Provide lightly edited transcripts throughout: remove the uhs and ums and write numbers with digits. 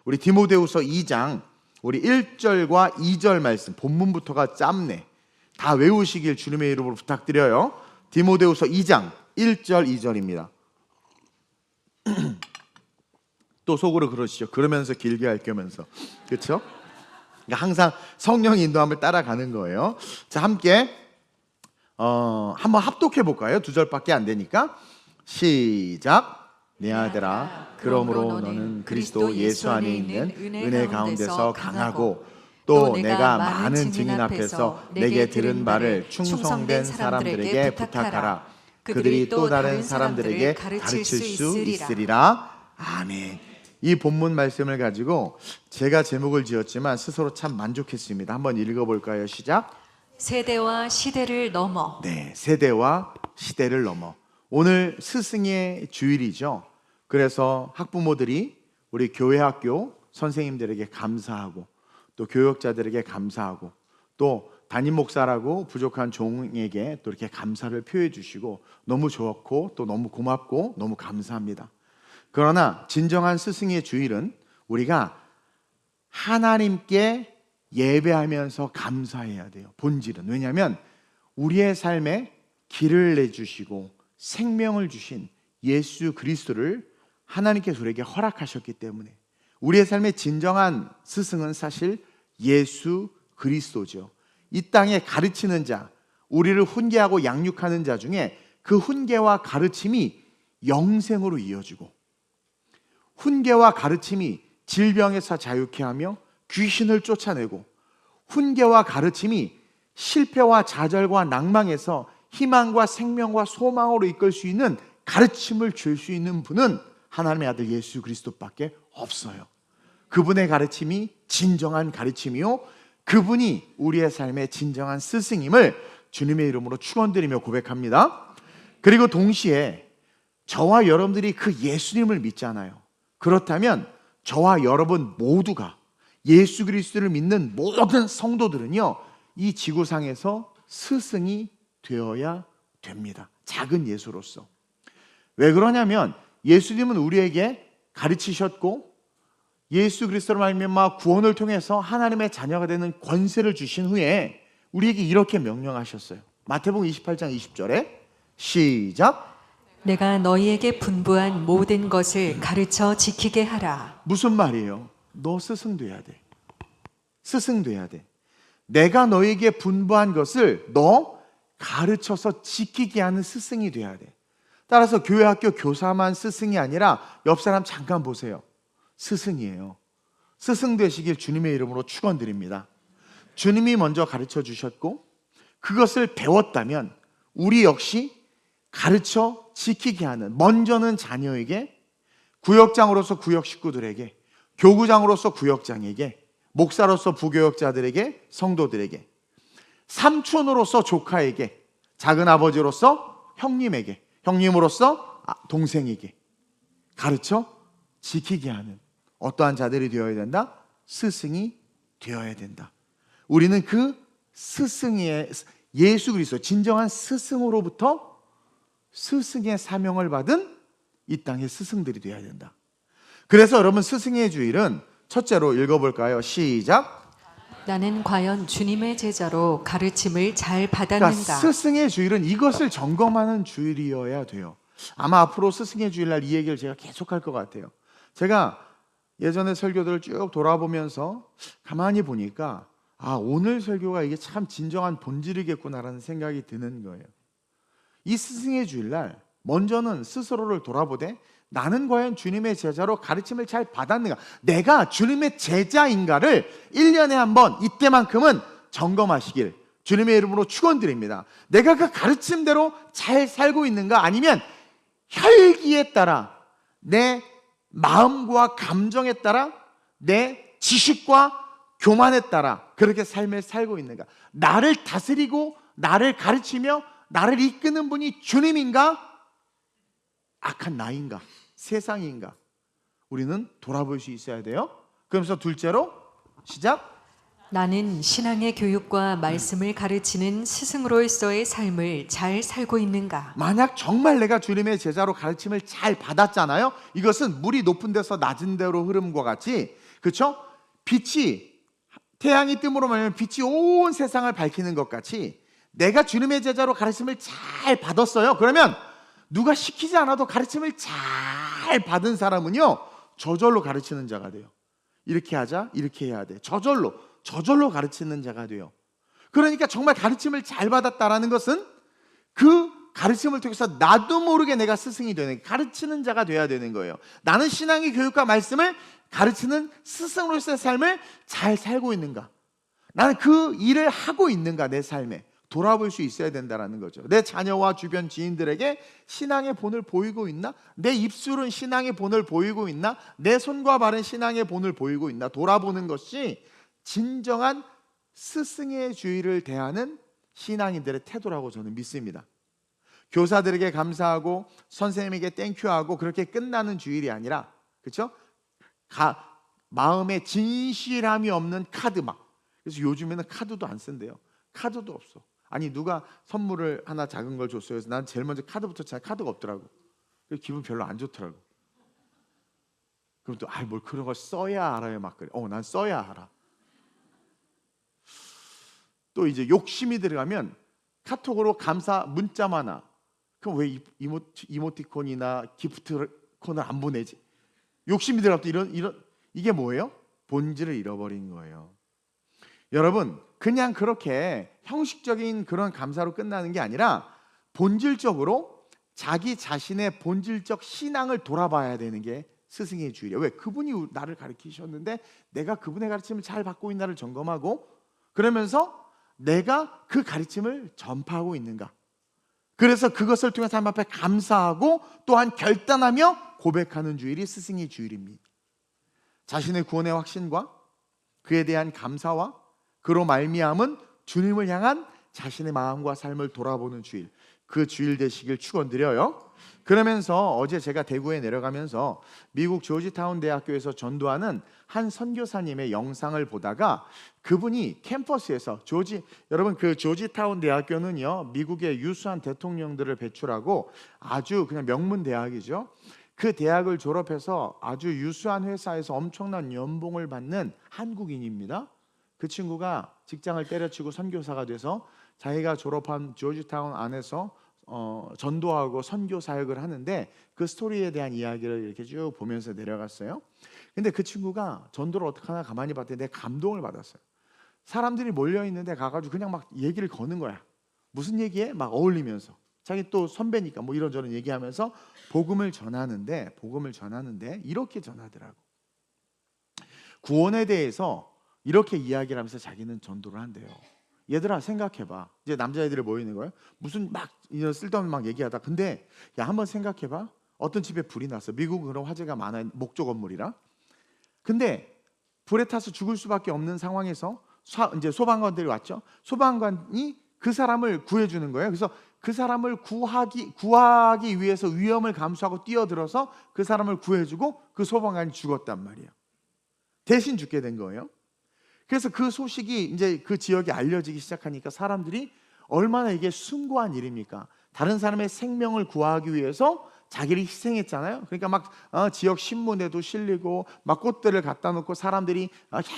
우리 디모데후서 2장 우리 1절과 2절 말씀, 본문부터가 짧네. 다 외우시길 주님의 이름으로 부탁드려요. 디모데후서 2장 1절 2절입니다. 또 속으로 그러시죠. 그러면서 길게 할 거면서, 그렇죠? 그러니까 항상 성령 인도함을 따라가는 거예요. 자, 함께 한번 합독해 볼까요? 2절밖에 안 되니까. 시작. 내 아들아, 그러므로 너는 그리스도 예수 안에 있는 은혜 가운데서 강하고 또 내가 많은 증인 앞에서 내게 들은 말을 충성된 사람들에게 부탁하라. 그들이 또 다른 사람들에게 가르칠 수 있으리라. 아멘. 이 본문 말씀을 가지고 제가 제목을 지었지만 스스로 참 만족했습니다. 한번 읽어볼까요? 시작. 세대와 시대를 넘어. 네, 세대와 시대를 넘어. 오늘 스승의 주일이죠. 그래서 학부모들이 우리 교회 학교 선생님들에게 감사하고 또 교역자들에게 감사하고 또 담임 목사라고 부족한 종에게 또 이렇게 감사를 표해 주시고 너무 좋고 또 너무 고맙고 너무 감사합니다. 그러나 진정한 스승의 주일은 우리가 하나님께 예배하면서 감사해야 돼요. 본질은. 왜냐하면 우리의 삶에 길을 내주시고 생명을 주신 예수 그리스도를 하나님께서 우리에게 허락하셨기 때문에 우리의 삶의 진정한 스승은 사실 예수 그리스도죠. 이 땅에 가르치는 자, 우리를 훈계하고 양육하는 자 중에 그 훈계와 가르침이 영생으로 이어지고 훈계와 가르침이 질병에서 자유케 하며 귀신을 쫓아내고 훈계와 가르침이 실패와 좌절과 낭망에서 희망과 생명과 소망으로 이끌 수 있는 가르침을 줄 수 있는 분은 하나님의 아들 예수 그리스도밖에 없어요. 그분의 가르침이 진정한 가르침이요, 그분이 우리의 삶의 진정한 스승임을 주님의 이름으로 축원드리며 고백합니다. 그리고 동시에 저와 여러분들이 그 예수님을 믿잖아요. 그렇다면 저와 여러분 모두가 예수 그리스도를 믿는 모든 성도들은요, 이 지구상에서 스승이 되어야 됩니다. 작은 예수로서. 왜 그러냐면 예수님은 우리에게 가르치셨고 예수 그리스도로 말미암아 구원을 통해서 하나님의 자녀가 되는 권세를 주신 후에 우리에게 이렇게 명령하셨어요. 마태복음 28장 20절에 시작. 내가 너희에게 분부한 모든 것을 가르쳐 지키게 하라. 무슨 말이에요? 너 스승 돼야 돼. 스승 돼야 돼. 내가 너에게 분부한 것을 너 가르쳐서 지키게 하는 스승이 돼야 돼. 따라서 교회 학교 교사만 스승이 아니라 옆 사람 잠깐 보세요. 스승이에요. 스승 되시길 주님의 이름으로 축원드립니다. 주님이 먼저 가르쳐 주셨고 그것을 배웠다면 우리 역시 가르쳐 지키게 하는, 먼저는 자녀에게, 구역장으로서 구역 식구들에게, 교구장으로서 구역장에게, 목사로서 부교역자들에게, 성도들에게, 삼촌으로서 조카에게, 작은 아버지로서 형님에게, 형님으로서 동생에게 가르쳐 지키게 하는 어떠한 자들이 되어야 된다? 스승이 되어야 된다. 우리는 그 스승의 예수 그리스도 진정한 스승으로부터 스승의 사명을 받은 이 땅의 스승들이 되어야 된다. 그래서 여러분 스승의 주일은 첫째로 읽어볼까요? 시작. 나는 과연 주님의 제자로 가르침을 잘 받았는가? 그러니까 스승의 주일은 이것을 점검하는 주일이어야 돼요. 아마 앞으로 스승의 주일날 이 얘기를 제가 계속할 것 같아요. 제가 예전에 설교들을 쭉 돌아보면서 가만히 보니까 오늘 설교가 이게 참 진정한 본질이겠구나라는 생각이 드는 거예요. 이 스승의 주일날 먼저는 스스로를 돌아보되 나는 과연 주님의 제자로 가르침을 잘 받았는가, 내가 주님의 제자인가를 1년에 한 번 이때만큼은 점검하시길 주님의 이름으로 축원드립니다. 내가 그 가르침대로 잘 살고 있는가, 아니면 혈기에 따라 내 마음과 감정에 따라 내 지식과 교만에 따라 그렇게 삶을 살고 있는가, 나를 다스리고 나를 가르치며 나를 이끄는 분이 주님인가, 악한 나인가, 세상인가, 우리는 돌아볼 수 있어야 돼요. 그러면서 둘째로 시작. 나는 신앙의 교육과 말씀을 가르치는 스승으로서의 삶을 잘 살고 있는가? 만약 정말 내가 주님의 제자로 가르침을 잘 받았잖아요. 이것은 물이 높은 데서 낮은 데로 흐름과 같이 그렇죠? 빛이 태양이 뜸으로 말하면 빛이 온 세상을 밝히는 것 같이 내가 주님의 제자로 가르침을 잘 받았어요. 그러면 누가 시키지 않아도 가르침을 잘 받은 사람은요, 저절로 가르치는 자가 돼요. 이렇게 하자, 이렇게 해야 돼. 저절로 가르치는 자가 돼요. 그러니까 정말 가르침을 잘 받았다라는 것은 그 가르침을 통해서 나도 모르게 내가 스승이 되는, 가르치는 자가 돼야 되는 거예요. 나는 신앙의 교육과 말씀을 가르치는 스승으로서의 삶을 잘 살고 있는가? 나는 그 일을 하고 있는가? 내 삶에 돌아볼 수 있어야 된다는 거죠. 내 자녀와 주변 지인들에게 신앙의 본을 보이고 있나? 내 입술은 신앙의 본을 보이고 있나? 내 손과 발은 신앙의 본을 보이고 있나? 돌아보는 것이 진정한 스승의 주의를 대하는 신앙인들의 태도라고 저는 믿습니다. 교사들에게 감사하고 선생님에게 땡큐하고 그렇게 끝나는 주일이 아니라, 그렇죠? 마음에 진실함이 없는 카드 막. 그래서 요즘에는 카드도 안 쓴대요. 카드도 없어. 아니 누가 선물을 하나 작은 걸 줬어요. 그래서 난 제일 먼저 카드부터 찾아. 카드가 없더라고. 그래서 기분 별로 안 좋더라고. 그럼 또 뭘 그런 걸 써야 알아요 막 그래. 난 써야 알아. 또 이제 욕심이 들어가면 카톡으로 감사 문자만 와. 그럼 왜 이모티콘이나 기프트콘을 안 보내지? 욕심이 들어가면 이런 이게 뭐예요? 본질을 잃어버린 거예요. 여러분, 그냥 그렇게 형식적인 그런 감사로 끝나는 게 아니라 본질적으로 자기 자신의 본질적 신앙을 돌아봐야 되는 게 스승의 주의예요. 왜? 그분이 나를 가르치셨는데 내가 그분의 가르침을 잘 받고 있나를 점검하고, 그러면서 내가 그 가르침을 전파하고 있는가. 그래서 그것을 통해서 하나님 앞에 감사하고 또한 결단하며 고백하는 주일이 스승의 주일입니다. 자신의 구원의 확신과 그에 대한 감사와 그로 말미암은 주님을 향한 자신의 마음과 삶을 돌아보는 주일, 그 주일 되시길 축원드려요. 그러면서 어제 제가 대구에 내려가면서 미국 조지타운 대학교에서 전도하는 한 선교사님의 영상을 보다가 그분이 캠퍼스에서 여러분 그 조지타운 대학교는요, 미국의 유수한 대통령들을 배출하고 아주 그냥 명문 대학이죠. 그 대학을 졸업해서 아주 유수한 회사에서 엄청난 연봉을 받는 한국인입니다. 그 친구가 직장을 때려치고 선교사가 돼서 자기가 졸업한 조지타운 안에서 전도하고 선교 사역을 하는데, 그 스토리에 대한 이야기를 이렇게 쭉 보면서 내려갔어요. 근데 그 친구가 전도를 어떻게 하나 가만히 봤더니 내가 감동을 받았어요. 사람들이 몰려 있는데 가가지고 그냥 막 얘기를 거는 거야. 무슨 얘기해? 막 어울리면서 자기 또 선배니까 뭐 이런저런 얘기하면서 복음을 전하는데 이렇게 전하더라고. 구원에 대해서 이렇게 이야기를 하면서 자기는 전도를 한대요. 얘들아 생각해봐. 이제 남자애들이 모이는 거예요. 무슨 막 이런 쓸데없는 막 얘기하다. 근데 야 한번 생각해봐. 어떤 집에 불이 났어. 미국은 그런 화재가 많아요. 목조 건물이라. 근데 불에 타서 죽을 수밖에 없는 상황에서 이제 소방관들이 왔죠. 소방관이 그 사람을 구해주는 거예요. 그래서 그 사람을 구하기 위해서 위험을 감수하고 뛰어들어서 그 사람을 구해주고 그 소방관이 죽었단 말이에요. 대신 죽게 된 거예요. 그래서 그 소식이 이제 그 지역에 알려지기 시작하니까 사람들이 얼마나 이게 숭고한 일입니까? 다른 사람의 생명을 구하기 위해서 자기를 희생했잖아요. 그러니까 막 지역 신문에도 실리고 막 꽃들을 갖다 놓고 사람들이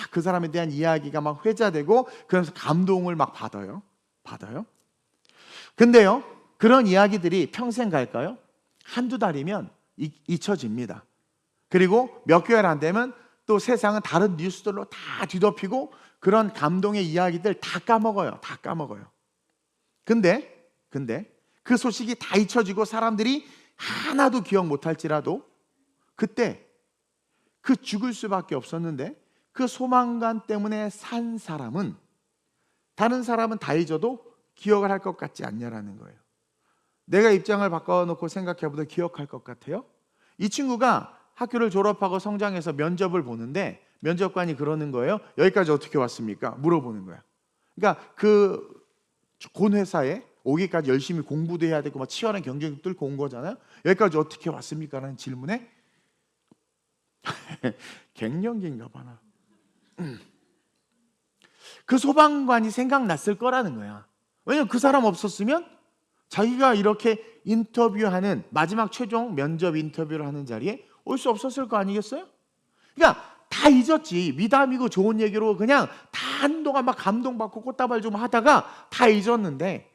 그 사람에 대한 이야기가 막 회자되고, 그래서 감동을 막 받아요. 근데요, 그런 이야기들이 평생 갈까요? 한두 달이면 잊혀집니다. 그리고 몇 개월 안 되면 또 세상은 다른 뉴스들로 다 뒤덮이고 그런 감동의 이야기들 다 까먹어요. 근데 그 소식이 다 잊혀지고 사람들이 하나도 기억 못할지라도 그때 그 죽을 수밖에 없었는데 그 소망관 때문에 산 사람은 다른 사람은 다 잊어도 기억을 할 것 같지 않냐라는 거예요. 내가 입장을 바꿔놓고 생각해보다 기억할 것 같아요? 이 친구가 학교를 졸업하고 성장해서 면접을 보는데 면접관이 그러는 거예요. 여기까지 어떻게 왔습니까? 물어보는 거야. 그러니까 그 본 회사에 오기까지 열심히 공부도 해야 되고 막 치열한 경쟁도 뚫고 온 거잖아요. 여기까지 어떻게 왔습니까? 라는 질문에 갱년기인가 봐나. 그 소방관이 생각났을 거라는 거야. 왜냐면 그 사람 없었으면 자기가 이렇게 인터뷰하는 마지막 최종 면접 인터뷰를 하는 자리에 올 수 없었을 거 아니겠어요? 그러니까 다 잊었지. 미담이고 좋은 얘기로 그냥 다 한동안 막 감동받고 꽃다발 좀 하다가 다 잊었는데,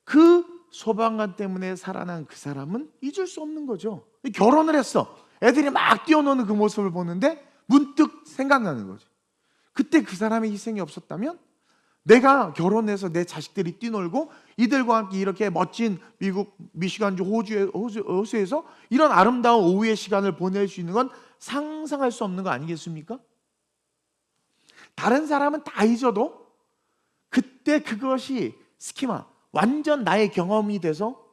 그 소방관 때문에 살아난 그 사람은 잊을 수 없는 거죠. 결혼을 했어. 애들이 막 뛰어노는 그 모습을 보는데 문득 생각나는 거지. 그때 그 사람의 희생이 없었다면 내가 결혼해서 내 자식들이 뛰놀고 이들과 함께 이렇게 멋진 미국 미시간주 호수에서 이런 아름다운 오후의 시간을 보낼 수 있는 건 상상할 수 없는 거 아니겠습니까? 다른 사람은 다 잊어도 그때 그것이 스키마, 완전 나의 경험이 돼서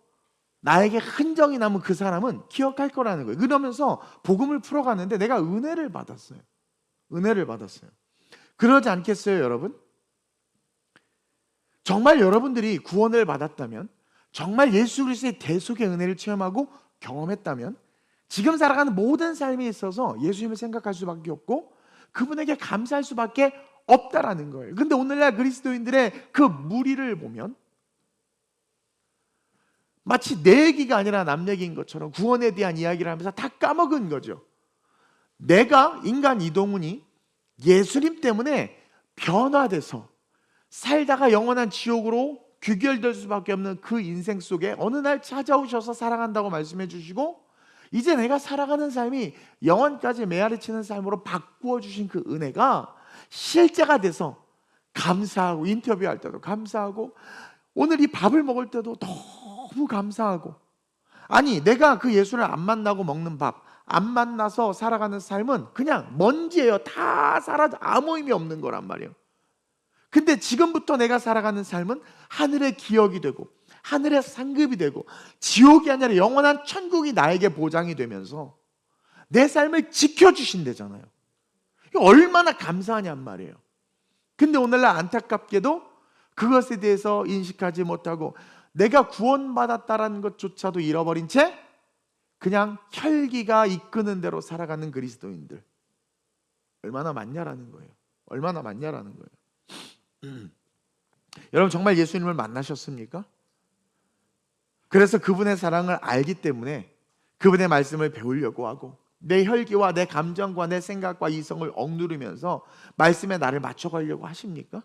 나에게 흔적이 남은 그 사람은 기억할 거라는 거예요. 그러면서 복음을 풀어가는데 내가 은혜를 받았어요. 은혜를 받았어요. 그러지 않겠어요, 여러분? 정말 여러분들이 구원을 받았다면, 정말 예수 그리스도의 대속의 은혜를 체험하고 경험했다면, 지금 살아가는 모든 삶에 있어서 예수님을 생각할 수밖에 없고 그분에게 감사할 수밖에 없다라는 거예요. 근데 오늘날 그리스도인들의 그 무리를 보면 마치 내 얘기가 아니라 남 얘기인 것처럼 구원에 대한 이야기를 하면서 다 까먹은 거죠. 내가, 인간 이동훈이 예수님 때문에 변화돼서 살다가 영원한 지옥으로 귀결될 수밖에 없는 그 인생 속에 어느 날 찾아오셔서 사랑한다고 말씀해 주시고, 이제 내가 살아가는 삶이 영원까지 메아리치는 삶으로 바꾸어 주신 그 은혜가 실제가 돼서 감사하고, 인터뷰할 때도 감사하고, 오늘 이 밥을 먹을 때도 너무 감사하고, 아니 내가 그 예수를 안 만나고 먹는 밥, 안 만나서 살아가는 삶은 그냥 먼지예요. 다 사라져, 아무 의미 없는 거란 말이에요. 근데 지금부터 내가 살아가는 삶은 하늘의 기억이 되고 하늘의 상급이 되고 지옥이 아니라 영원한 천국이 나에게 보장이 되면서 내 삶을 지켜주신대잖아요. 얼마나 감사하냔 말이에요. 근데 오늘날 안타깝게도 그것에 대해서 인식하지 못하고 내가 구원받았다라는 것조차도 잃어버린 채 그냥 혈기가 이끄는 대로 살아가는 그리스도인들 얼마나 많냐라는 거예요. 얼마나 많냐라는 거예요. 여러분 정말 예수님을 만나셨습니까? 그래서 그분의 사랑을 알기 때문에 그분의 말씀을 배우려고 하고 내 혈기와 내 감정과 내 생각과 이성을 억누르면서 말씀에 나를 맞춰가려고 하십니까?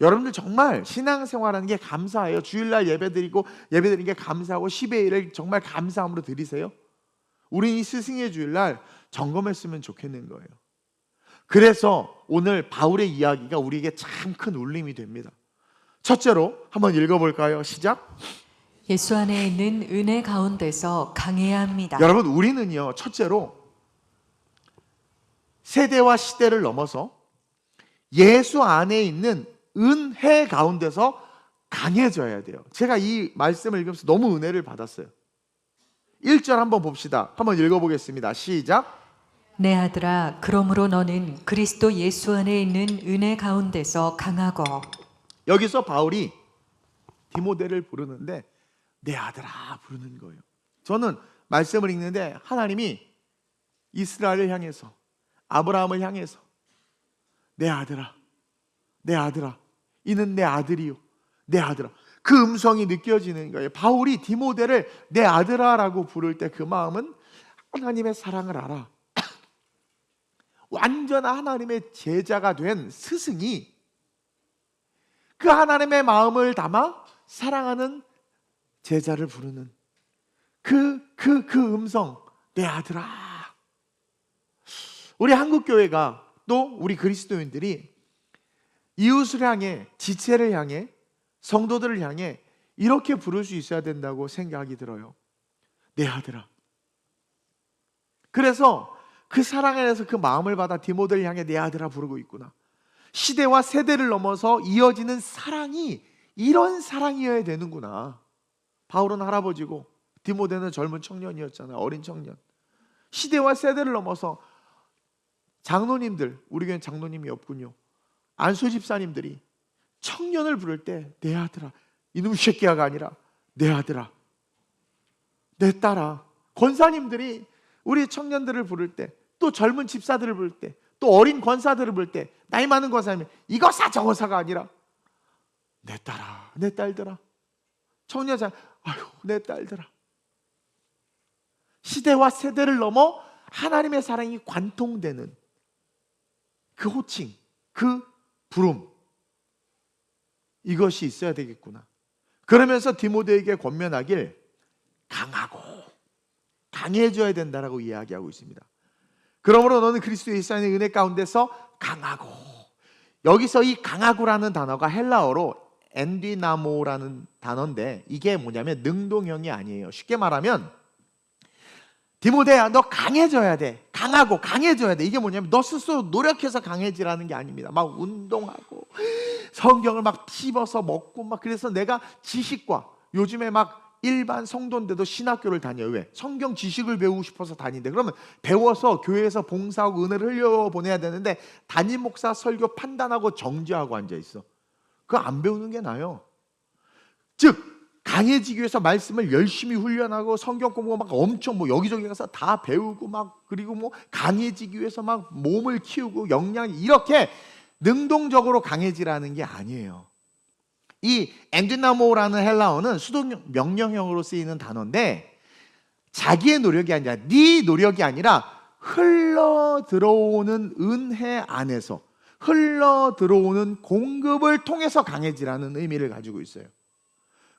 여러분들 정말 신앙생활하는 게 감사해요. 주일날 예배드리고 예배드리는 게 감사하고 10의 1을 정말 감사함으로 드리세요. 우린 이 스승의 주일날 점검했으면 좋겠는 거예요. 그래서 오늘 바울의 이야기가 우리에게 참 큰 울림이 됩니다. 첫째로 한번 읽어볼까요? 시작. 예수 안에 있는 은혜 가운데서 강해야 합니다. 여러분 우리는요, 첫째로 세대와 시대를 넘어서 예수 안에 있는 은혜 가운데서 강해져야 돼요. 제가 이 말씀을 읽으면서 너무 은혜를 받았어요. 1절 한번 봅시다. 한번 읽어보겠습니다. 시작. 내 아들아, 그러므로 너는 그리스도 예수 안에 있는 은혜 가운데서 강하고. 여기서 바울이 디모데를 부르는데 내 아들아 부르는 거예요. 저는 말씀을 읽는데 하나님이 이스라엘을 향해서, 아브라함을 향해서 내 아들아, 내 아들아, 이는 내 아들이요, 내 아들아, 그 음성이 느껴지는 거예요. 바울이 디모데를 내 아들아라고 부를 때 그 마음은 하나님의 사랑을 알아. 완전한 하나님의 제자가 된 스승이 그 하나님의 마음을 담아 사랑하는 제자를 부르는 그 음성, 내 아들아. 우리 한국교회가 또 우리 그리스도인들이 이웃을 향해, 지체를 향해, 성도들을 향해 이렇게 부를 수 있어야 된다고 생각이 들어요. 내 아들아. 그래서 그 사랑 안에서 그 마음을 받아 디모데를 향해 내 아들아 부르고 있구나. 시대와 세대를 넘어서 이어지는 사랑이 이런 사랑이어야 되는구나. 바울은 할아버지고 디모데는 젊은 청년이었잖아요. 어린 청년. 시대와 세대를 넘어서 장로님들, 우리 교회는 장로님이 없군요. 안수 집사님들이 청년을 부를 때 내 아들아, 이놈 새끼야가 아니라 내 아들아, 내 딸아. 권사님들이 우리 청년들을 부를 때, 또 젊은 집사들을 부를 때, 또 어린 권사들을 부를 때, 나이 많은 권사님이 이거사 저거사가 아니라 내 딸아, 내 딸들아. 청년자, 아유 내 딸들아. 시대와 세대를 넘어 하나님의 사랑이 관통되는 그 호칭, 그 부름, 이것이 있어야 되겠구나. 그러면서 디모데에게 권면하길 강하고 강해져야 된다라고 이야기하고 있습니다. 그러므로 너는 그리스도 예수 안의 은혜 가운데서 강하고, 여기서 이 강하고라는 단어가 헬라어로 엔디나모라는 단어인데 이게 뭐냐면 능동형이 아니에요. 쉽게 말하면 디모데야, 너 강해져야 돼. 강하고 강해져야 돼. 이게 뭐냐면 너 스스로 노력해서 강해지라는 게 아닙니다. 막 운동하고 성경을 막 씹어서 먹고 막, 그래서 내가 지식과, 요즘에 막 일반 성도인데도 신학교를 다녀요. 왜? 성경 지식을 배우고 싶어서 다닌대. 그러면 배워서 교회에서 봉사하고 은혜를 흘려보내야 되는데 담임 목사 설교 판단하고 정지하고 앉아있어. 그거 안 배우는 게 나아요. 즉 강해지기 위해서 말씀을 열심히 훈련하고 성경 공부 막 엄청 뭐 여기저기 가서 다 배우고 막, 그리고 뭐 강해지기 위해서 막 몸을 키우고 역량, 이렇게 능동적으로 강해지라는 게 아니에요. 이 엔디나모라는 헬라어는 수동 명령형으로 쓰이는 단어인데 자기의 노력이 아니라, 네 노력이 아니라 흘러 들어오는 은혜 안에서 흘러 들어오는 공급을 통해서 강해지라는 의미를 가지고 있어요.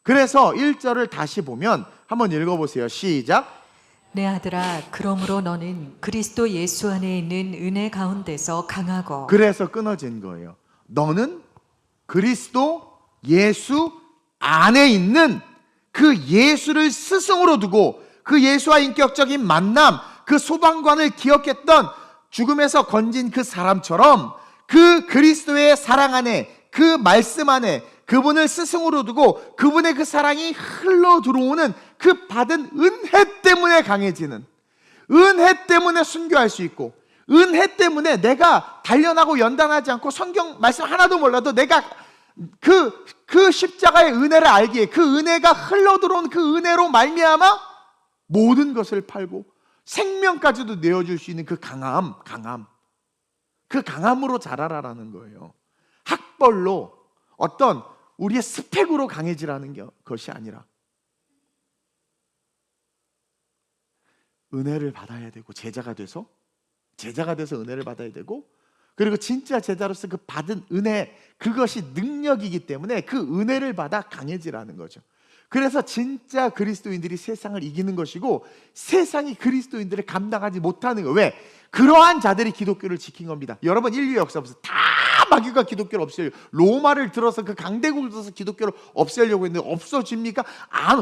그래서 1절을 다시 보면 한번 읽어보세요. 시작. 내 아들아, 그러므로 너는 그리스도 예수 안에 있는 은혜 가운데서 강하고. 그래서 끊어진 거예요. 너는 그리스도 예수 안에 있는 그 예수를 스승으로 두고, 그 예수와 인격적인 만남, 그 소방관을 기억했던 죽음에서 건진 그 사람처럼 그 그리스도의 사랑 안에, 그 말씀 안에 그분을 스승으로 두고 그분의 그 사랑이 흘러 들어오는 그 받은 은혜 때문에 강해지는, 은혜 때문에 순교할 수 있고, 은혜 때문에 내가 단련하고 연단하지 않고 성경 말씀 하나도 몰라도 내가 그 십자가의 은혜를 알기에, 그 은혜가 흘러 들어온 그 은혜로 말미암아 모든 것을 팔고 생명까지도 내어줄 수 있는 그 강함, 그 강함으로 자라라라는 거예요. 학벌로, 어떤 우리의 스펙으로 강해지라는 것이 아니라 은혜를 받아야 되고, 제자가 돼서 은혜를 받아야 되고, 그리고 진짜 제자로서 그 받은 은혜, 그것이 능력이기 때문에 그 은혜를 받아 강해지라는 거죠. 그래서 진짜 그리스도인들이 세상을 이기는 것이고, 세상이 그리스도인들을 감당하지 못하는 거예요. 왜? 그러한 자들이 기독교를 지킨 겁니다. 여러분, 인류 역사 보세요. 다 마귀가 기독교를 없애려고, 로마를 들어서 그 강대국을 들어서 기독교를 없애려고 했는데 없어집니까?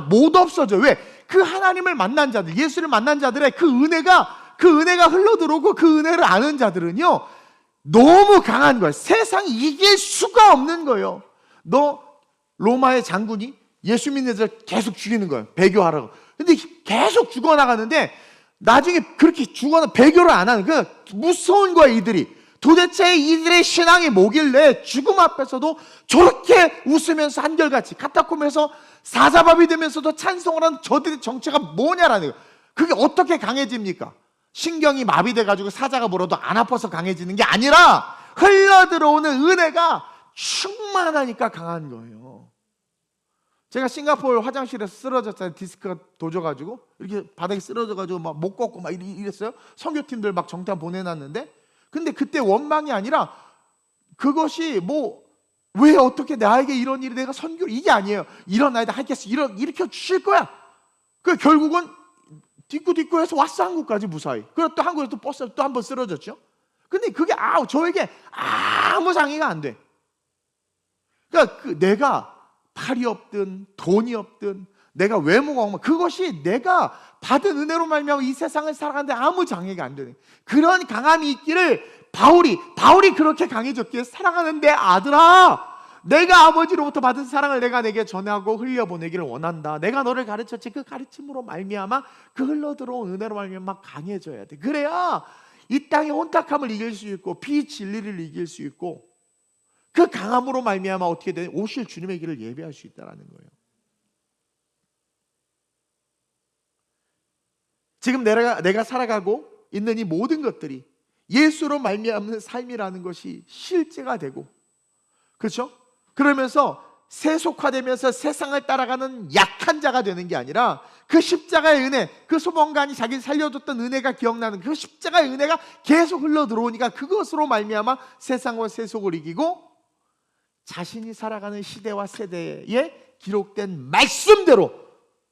못 없어져요. 왜? 그 하나님을 만난 자들, 예수를 만난 자들의 그 은혜가 흘러들어오고, 그 은혜를 아는 자들은요 너무 강한 거예요. 세상이 이길 수가 없는 거예요. 너 로마의 장군이 예수 믿는 자들 계속 죽이는 거예요. 배교하라고. 근데 계속 죽어나가는데 나중에 그렇게 배교를 안 하는, 그 무서운 거야 이들이. 도대체 이들의 신앙이 뭐길래 죽음 앞에서도 저렇게 웃으면서 한결같이 카타콤에서 사자밥이 되면서도 찬송을 하는 저들의 정체가 뭐냐라는 거예요. 그게 어떻게 강해집니까? 신경이 마비돼가지고 사자가 물어도 안 아파서 강해지는 게 아니라 흘러들어오는 은혜가 충만하니까 강한 거예요. 제가 싱가포르 화장실에서 쓰러졌잖아요. 디스크가 도져가지고 이렇게 바닥에 쓰러져가지고 막 못 걷고 막 이랬어요. 선교팀들 막 정탐 보내놨는데, 근데 그때 원망이 아니라 그것이 뭐 왜 어떻게 나에게 이런 일이, 내가 선교를, 이게 아니에요. 일어나야 돼, 하겠어, 일으켜 주실 거야. 그 결국은 딛고 해서 왔어, 한국까지 무사히. 그리고 또 한국에서 또 버스를 또 한 번 쓰러졌죠. 근데 그게 저에게 아무 상의가 안 돼. 그러니까 내가 팔이 없든 돈이 없든 내가 외모가 없든 그것이 내가 받은 은혜로 말미암아 이 세상을 살아가는데 아무 장애가 안 되는 그런 강함이 있기를, 바울이 그렇게 강해졌기에 사랑하는 내 아들아, 내가 아버지로부터 받은 사랑을 내가 내게 전하고 흘려보내기를 원한다. 내가 너를 가르쳤지, 그 가르침으로 말미암아 그 흘러들어온 은혜로 말미암아 강해져야 돼. 그래야 이 땅의 혼탁함을 이길 수 있고 비진리를 이길 수 있고, 그 강함으로 말미암아 어떻게 돼? 오실 주님의 길을 예배할 수 있다는 거예요. 지금 내가 살아가고 있는 이 모든 것들이 예수로 말미암는 삶이라는 것이 실제가 되고, 그렇죠? 그러면서 세속화되면서 세상을 따라가는 약한 자가 되는 게 아니라 그 십자가의 은혜, 그 소방관이 자기를 살려줬던 은혜가 기억나는 그 십자가의 은혜가 계속 흘러 들어오니까 그것으로 말미암아 세상과 세속을 이기고 자신이 살아가는 시대와 세대에 기록된 말씀대로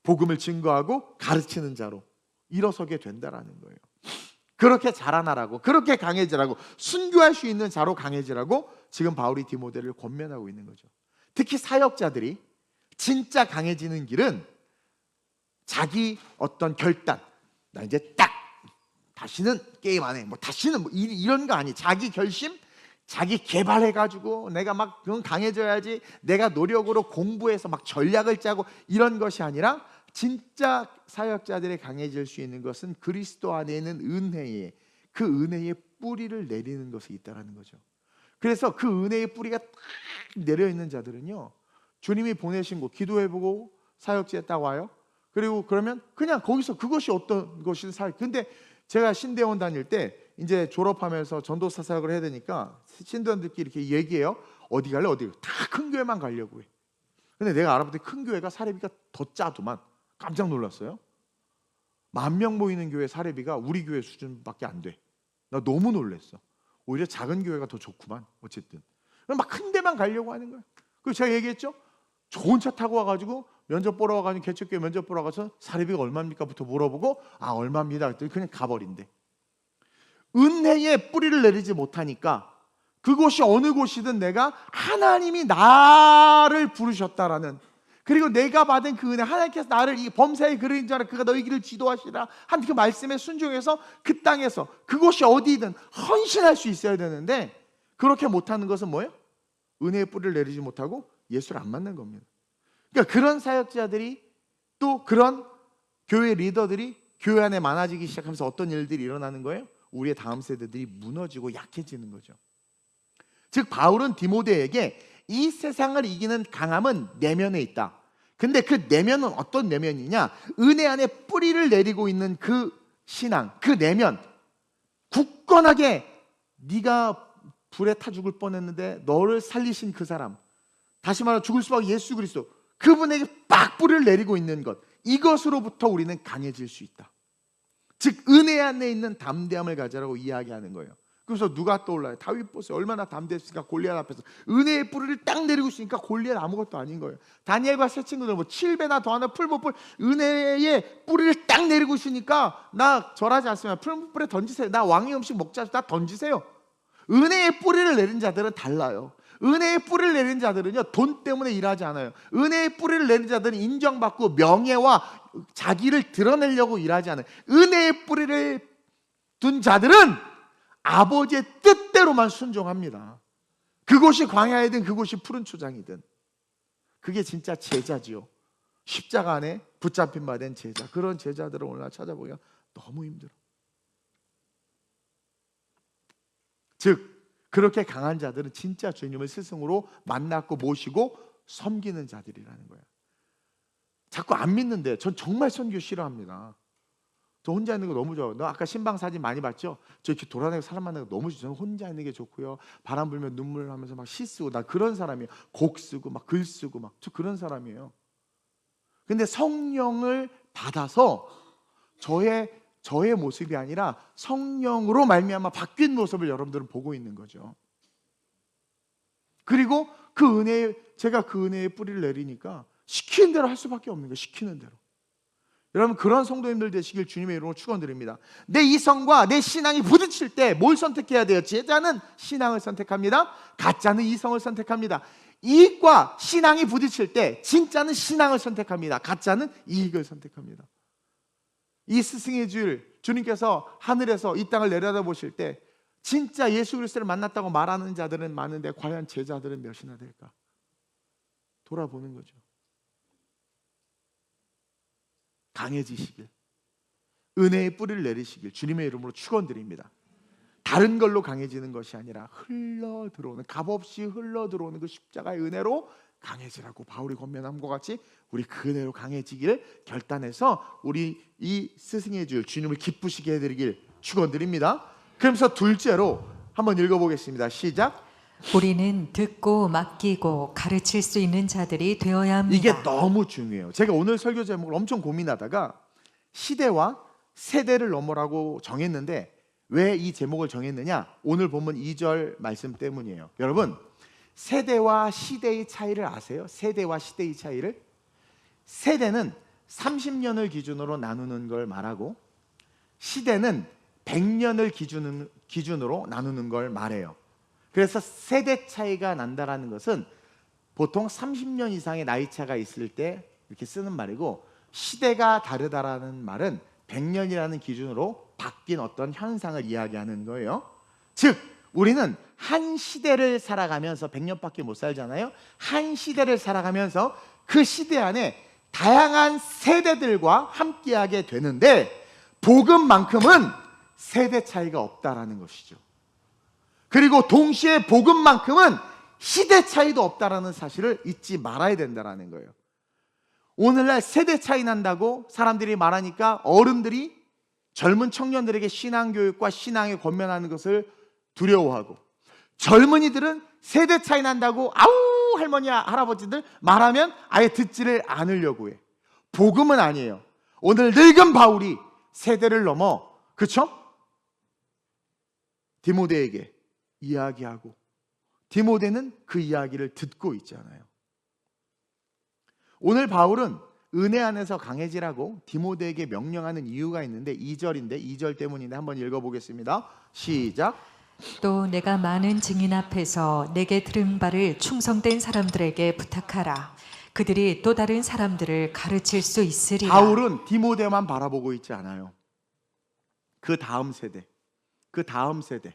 복음을 증거하고 가르치는 자로 일어서게 된다라는 거예요. 그렇게 자라나라고, 그렇게 강해지라고, 순교할 수 있는 자로 강해지라고 지금 바울이 디모데를 권면하고 있는 거죠. 특히 사역자들이 진짜 강해지는 길은 자기 어떤 결단, 나 이제 딱 다시는 게임 안 해, 뭐 다시는 뭐 이런 거 아니, 자기 결심, 자기 개발해가지고 내가 막 그건 강해져야지, 내가 노력으로 공부해서 막 전략을 짜고 이런 것이 아니라 진짜 사역자들이 강해질 수 있는 것은 그리스도 안에 있는 은혜에, 그 은혜의 뿌리를 내리는 것이 있다는 거죠. 그래서 그 은혜의 뿌리가 딱 내려있는 자들은요, 주님이 보내신 곳 기도해보고 사역지에 딱 와요. 그리고 그러면 그냥 거기서 그것이 어떤 것이든 근데 제가 신대원 다닐 때 이제 졸업하면서 전도사 사역을 해야 되니까 신대원들끼리 이렇게 얘기해요. 어디 갈래? 어디? 다 큰 교회만 가려고 해. 근데 내가 알아봤더니 큰 교회가 사례비가 더 짜더만. 깜짝 놀랐어요. 10,000명 모이는 교회 사례비가 우리 교회 수준밖에 안 돼. 나 너무 놀랐어. 오히려 작은 교회가 더 좋구만. 어쨌든 막 큰 데만 가려고 하는 거야. 그리고 제가 얘기했죠. 좋은 차 타고 와가지고 면접 보러 와가지고 개척교회 면접 보러 가서 사례비가 얼마입니까?부터 물어보고 얼마입니다. 그랬더니 그냥 가버린대. 은혜의 뿌리를 내리지 못하니까 그곳이 어느 곳이든 내가 하나님이 나를 부르셨다라는, 그리고 내가 받은 그 은혜, 하나님께서 나를 이 범사의 그림자라 그가 너희 길을 지도하시라 한 그 말씀에 순종해서 그 땅에서 그곳이 어디든 헌신할 수 있어야 되는데, 그렇게 못하는 것은 뭐예요? 은혜의 뿌리를 내리지 못하고 예수를 안 만난 겁니다. 그러니까 그런 사역자들이, 또 그런 교회 리더들이 교회 안에 많아지기 시작하면서 어떤 일들이 일어나는 거예요? 우리의 다음 세대들이 무너지고 약해지는 거죠. 즉 바울은 디모데에게 이 세상을 이기는 강함은 내면에 있다. 근데 그 내면은 어떤 내면이냐? 은혜 안에 뿌리를 내리고 있는 그 신앙, 그 내면, 굳건하게 네가 불에 타 죽을 뻔했는데 너를 살리신 그 사람, 다시 말해 죽을 수밖에 예수 그리스도, 그분에게 빡 뿌리를 내리고 있는 것, 이것으로부터 우리는 강해질 수 있다. 즉 은혜 안에 있는 담대함을 가지라고 이야기하는 거예요. 그래서 누가 떠올라요? 다윗 보세요. 얼마나 담대했으니까 골리앗 앞에서 은혜의 뿌리를 딱 내리고 있으니까 골리앗 아무것도 아닌 거예요. 다니엘과 세 친구들 뭐 7배나 더하는 풀무불, 은혜의 뿌리를 딱 내리고 있으니까 나 절하지 않습니다. 풀무불에 던지세요. 나 왕의 음식 먹자, 다 던지세요. 은혜의 뿌리를 내린 자들은 달라요. 은혜의 뿌리를 내린 자들은요, 돈 때문에 일하지 않아요. 은혜의 뿌리를 내린 자들은 인정받고 명예와 자기를 드러내려고 일하지 않아요. 은혜의 뿌리를 둔 자들은 아버지의 뜻대로만 순종합니다. 그곳이 광야이든 그곳이 푸른 초장이든. 그게 진짜 제자지요. 십자가 안에 붙잡힌 바 된 제자. 그런 제자들을 오늘 찾아보기가 너무 힘들어. 즉 그렇게 강한 자들은 진짜 주님을 스승으로 만났고 모시고 섬기는 자들이라는 거예요. 자꾸 안 믿는데 전 정말 선교 싫어합니다. 저 혼자 있는 거 너무 좋아요. 너 아까 신방 사진 많이 봤죠? 저 이렇게 돌아다니고 사람 만나는 거 너무 좋아요. 저는 혼자 있는 게 좋고요. 바람 불면 눈물 하면서 막 시 쓰고, 나 그런 사람이에요. 곡 쓰고 막 글 쓰고 막, 저 그런 사람이에요. 근데 성령을 받아서 저의 모습이 아니라 성령으로 말미암아 바뀐 모습을 여러분들은 보고 있는 거죠. 그리고 그 은혜에, 제가 그 은혜의 뿌리를 내리니까 시키는 대로 할 수밖에 없는 거예요. 시키는 대로. 여러분 그런 성도님들 되시길 주님의 이름으로 축원드립니다. 내 이성과 내 신앙이 부딪힐 때 뭘 선택해야 돼요? 제자는 신앙을 선택합니다. 가짜는 이성을 선택합니다. 이익과 신앙이 부딪힐 때 진짜는 신앙을 선택합니다. 가짜는 이익을 선택합니다. 이 스승의 줄, 주님께서 하늘에서 이 땅을 내려다보실 때 진짜 예수 그리스도를 만났다고 말하는 자들은 많은데 과연 제자들은 몇이나 될까? 돌아보는 거죠. 강해지시길, 은혜의 뿌리를 내리시길 주님의 이름으로 축원드립니다. 다른 걸로 강해지는 것이 아니라 흘러 들어오는, 값없이 흘러 들어오는 그 십자가의 은혜로 강해지라고 바울이 권면함과 같이 우리 그 은혜로 강해지기를 결단해서 우리 이 스승의 줄 주님을 기쁘시게 해드리길 축원드립니다. 그러면서 둘째로 한번 읽어보겠습니다. 시작. 우리는 듣고 맡기고 가르칠 수 있는 자들이 되어야 합니다. 이게 너무 중요해요. 제가 오늘 설교 제목을 엄청 고민하다가 시대와 세대를 넘어라고 정했는데 왜 이 제목을 정했느냐? 오늘 본문 2절 말씀 때문이에요. 여러분, 세대와 시대의 차이를 아세요? 세대와 시대의 차이를? 세대는 30년을 기준으로 나누는 걸 말하고 시대는 100년을 기준으로 나누는 걸 말해요. 그래서 세대 차이가 난다라는 것은 보통 30년 이상의 나이 차가 있을 때 이렇게 쓰는 말이고, 시대가 다르다라는 말은 100년이라는 기준으로 바뀐 어떤 현상을 이야기하는 거예요. 즉 우리는 한 시대를 살아가면서 100년밖에 못 살잖아요. 한 시대를 살아가면서 그 시대 안에 다양한 세대들과 함께하게 되는데, 복음만큼은 세대 차이가 없다라는 것이죠. 그리고 동시에 복음만큼은 시대 차이도 없다라는 사실을 잊지 말아야 된다라는 거예요. 오늘날 세대 차이 난다고 사람들이 말하니까 어른들이 젊은 청년들에게 신앙교육과 신앙에 권면하는 것을 두려워하고, 젊은이들은 세대 차이 난다고 아우 할머니 할아버지들 말하면 아예 듣지를 않으려고 해. 복음은 아니에요. 오늘 늙은 바울이 세대를 넘어, 그렇죠? 디모데에게 이야기하고 디모데는 그 이야기를 듣고 있잖아요. 오늘 바울은 은혜 안에서 강해지라고 디모데에게 명령하는 이유가 있는데 2절인데 2절 때문인데 한번 읽어보겠습니다. 시작. 또 내가 많은 증인 앞에서 내게 들은 바를 충성된 사람들에게 부탁하라. 그들이 또 다른 사람들을 가르칠 수 있으리라. 바울은 디모데만 바라보고 있지 않아요. 그 다음 세대, 그 다음 세대,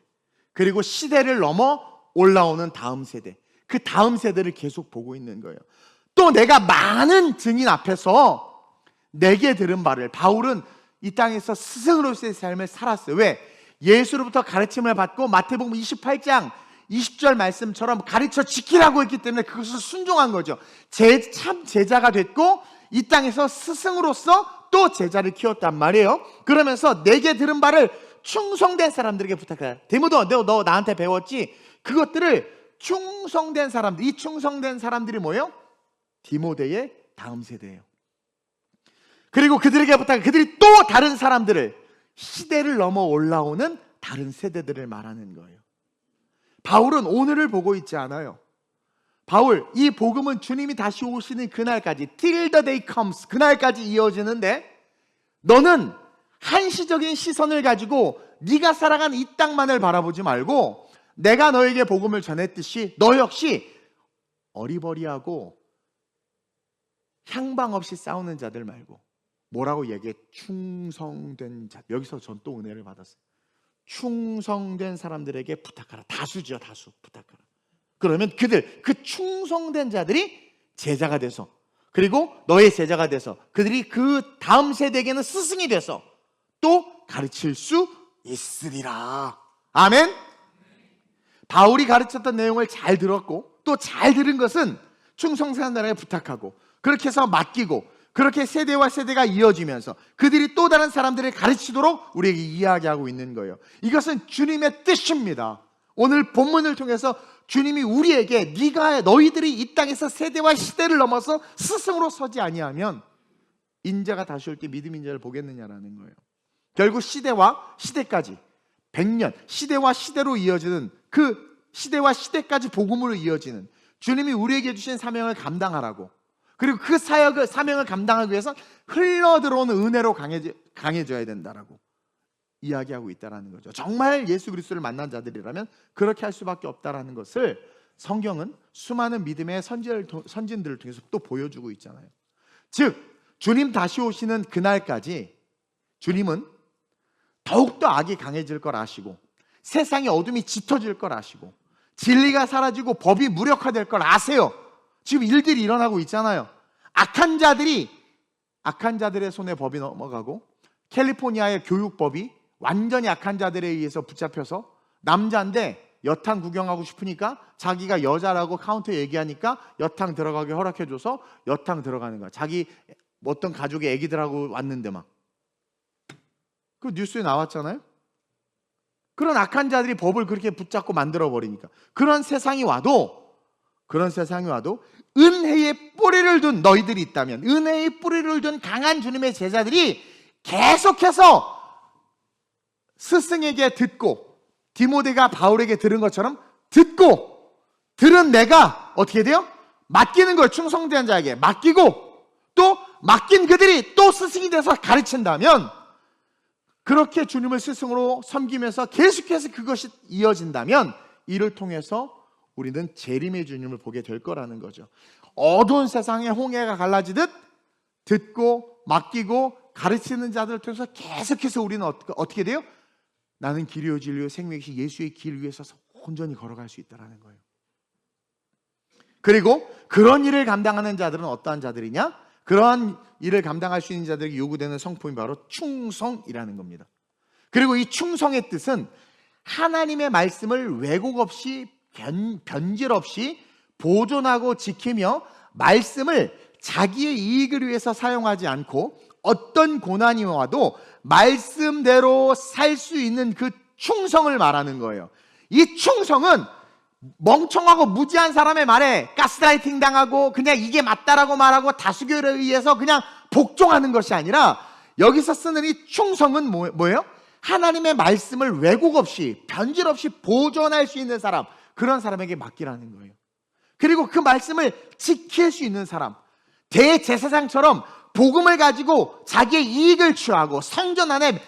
그리고 시대를 넘어 올라오는 다음 세대, 그 다음 세대를 계속 보고 있는 거예요. 또 내가 많은 증인 앞에서 내게 들은 바를, 바울은 이 땅에서 스승으로서의 삶을 살았어요. 왜? 예수로부터 가르침을 받고 마태복음 28장 20절 말씀처럼 가르쳐 지키라고 했기 때문에 그것을 순종한 거죠. 참 제자가 됐고 이 땅에서 스승으로서 또 제자를 키웠단 말이에요. 그러면서 내게 들은 바를 충성된 사람들에게 부탁해요. 디모데, 너 나한테 배웠지? 그것들을 충성된 사람들, 이 충성된 사람들이 뭐예요? 디모데의 다음 세대예요. 그리고 그들에게 부탁해, 그들이 또 다른 사람들을, 시대를 넘어 올라오는 다른 세대들을 말하는 거예요. 바울은 오늘을 보고 있지 않아요. 바울, 이 복음은 주님이 다시 오시는 그날까지, till the day comes, 그날까지 이어지는데, 너는 한시적인 시선을 가지고 네가 살아간 이 땅만을 바라보지 말고 내가 너에게 복음을 전했듯이 너 역시 어리버리하고 향방 없이 싸우는 자들 말고 뭐라고 얘기해? 충성된 자. 여기서 전 또 은혜를 받았어요. 충성된 사람들에게 부탁하라. 다수죠, 다수. 부탁하라. 그러면 그 충성된 자들이 제자가 돼서, 그리고 너의 제자가 돼서 그들이 그 다음 세대에게는 스승이 돼서 또 가르칠 수 있으리라. 아멘. 바울이 가르쳤던 내용을 잘 들었고 또 잘 들은 것은 충성된 자에게 부탁하고, 그렇게 해서 맡기고, 그렇게 세대와 세대가 이어지면서 그들이 또 다른 사람들을 가르치도록 우리에게 이야기하고 있는 거예요. 이것은 주님의 뜻입니다. 오늘 본문을 통해서 주님이 우리에게 너희들이 이 땅에서 세대와 시대를 넘어서 스승으로 서지 아니하면 인자가 다시 올 때 믿음 인자를 보겠느냐라는 거예요. 결국 시대와 시대까지 100년, 시대와 시대로 이어지는, 그 시대와 시대까지 복음으로 이어지는 주님이 우리에게 주신 사명을 감당하라고, 그리고 그 사명을 감당하기 위해서 흘러들어오는 은혜로 강해져야 된다라고 이야기하고 있다는 거죠. 정말 예수 그리스도를 만난 자들이라면 그렇게 할 수밖에 없다는 것을 성경은 수많은 믿음의 선진들을 통해서 또 보여주고 있잖아요. 즉 주님 다시 오시는 그날까지 주님은 더욱더 악이 강해질 걸 아시고, 세상의 어둠이 짙어질 걸 아시고, 진리가 사라지고 법이 무력화될 걸 아세요. 지금 일들이 일어나고 있잖아요. 악한 자들의 손에 법이 넘어가고, 캘리포니아의 교육법이 완전히 악한 자들에 의해서 붙잡혀서, 남자인데 여탕 구경하고 싶으니까 자기가 여자라고 카운터에 얘기하니까 여탕 들어가게 허락해줘서 여탕 들어가는 거야. 자기 어떤 가족의 애기들하고 왔는데 막. 그 뉴스에 나왔잖아요. 그런 악한 자들이 법을 그렇게 붙잡고 만들어 버리니까. 그런 세상이 와도 은혜의 뿌리를 둔 너희들이 있다면, 은혜의 뿌리를 둔 강한 주님의 제자들이 계속해서 스승에게 듣고, 디모데가 바울에게 들은 것처럼 듣고, 들은 내가 어떻게 돼요? 맡기는 걸, 충성된 자에게 맡기고, 또 맡긴 그들이 또 스승이 돼서 가르친다면, 그렇게 주님을 스승으로 섬기면서 계속해서 그것이 이어진다면, 이를 통해서 우리는 재림의 주님을 보게 될 거라는 거죠. 어두운 세상에 홍해가 갈라지듯 듣고 맡기고 가르치는 자들을 통해서 계속해서 우리는 어떻게 돼요? 나는 길이요 진리요 생명이신 예수의 길 위에서 온전히 걸어갈 수 있다는 거예요. 그리고 그런 일을 감당하는 자들은 어떠한 자들이냐? 그러한 일을 감당할 수 있는 자들에게 요구되는 성품이 바로 충성이라는 겁니다. 그리고 이 충성의 뜻은 하나님의 말씀을 왜곡 없이 변질 없이 보존하고 지키며 말씀을 자기의 이익을 위해서 사용하지 않고 어떤 고난이 와도 말씀대로 살 수 있는 그 충성을 말하는 거예요. 이 충성은 멍청하고 무지한 사람의 말에 가스라이팅 당하고 그냥 이게 맞다라고 말하고 다수결에 의해서 그냥 복종하는 것이 아니라, 여기서 쓰는 이 충성은 뭐예요? 하나님의 말씀을 왜곡 없이 변질 없이 보존할 수 있는 사람, 그런 사람에게 맡기라는 거예요. 그리고 그 말씀을 지킬 수 있는 사람, 대제사장처럼 복음을 가지고 자기의 이익을 취하고 성전 안에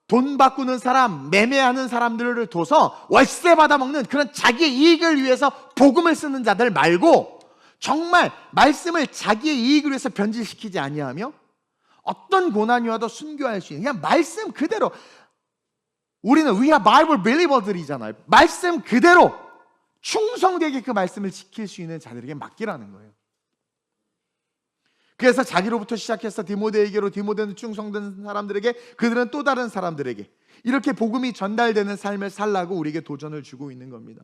돈 바꾸는 사람, 매매하는 사람들을 둬서 월세 받아먹는 그런 자기의 이익을 위해서 복음을 쓰는 자들 말고, 정말 말씀을 자기의 이익을 위해서 변질시키지 아니하며 어떤 고난이 와도 순교할 수 있는, 그냥 말씀 그대로, 우리는 we are Bible believer들이잖아요. 말씀 그대로 충성되게 그 말씀을 지킬 수 있는 자들에게 맡기라는 거예요. 그래서 자기로부터 시작해서 디모데에게로, 디모데는 충성된 사람들에게, 그들은 또 다른 사람들에게 이렇게 복음이 전달되는 삶을 살라고 우리에게 도전을 주고 있는 겁니다.